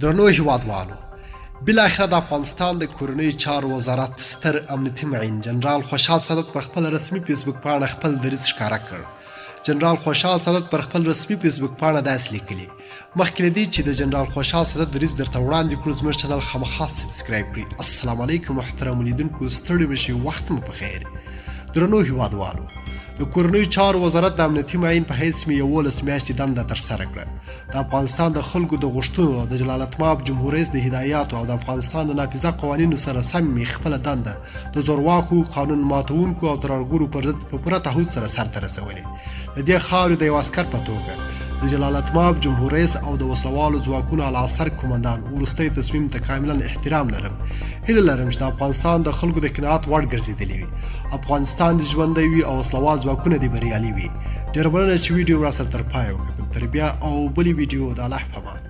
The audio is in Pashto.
درنو هیوادوالو بالاخره د افغانستان د کورنیو چارو وزارت ستر امنیتي معین جنرال خوشحال صدک په خپل رسمي فیسبوک پاڼه خپل دریځ ښکاره کړ. جنرال خوشحال صدک پر خپل رسمي فیسبوک پاڼه داسې لیکلي: مخکې له دې چې د جنرال خوشحال صدک دریځ درته وړاندې کړو، زموږ چینل خامخا سبسکرایب کړئ. السلام علیکم محترم لیدونکو، ستړي مشئ، وخت مو په خیر. درنو هیوادوالو، د کورنیو چارو وزارت د امنیتي معین په حیث مې 11 میاشتې دنده ترسره کړه. د افغانستان د خلکو د غوښتنو، د جلالتمآب جمهور رئیس د هدایاتو او د افغانستان د نافذه قوانینو سره سم مې خپله دنده د زورواکو، قانون ماتونکو او ترهګرو پر ضد په پوره تعهد سره سرته رسولې. د دې خاورې د یو عسکر په توګه د جلالتمآب جمهور رئیس او د وسلوالو ځواکونو اعلیسر قومندان وروستی تصمیم ته کاملا احترام لرم. هیله لرم چې د افغانستان د خلکو د قناعت وړ ګرځېدلې وي، افغانستان دې ژوندی وي او وسلوال ځواکونه دې بریالي وي. ډېره مننه چې ویډیو را سره تر پایه وکتل. تر بیا او بلې ویډیو د الله په امان.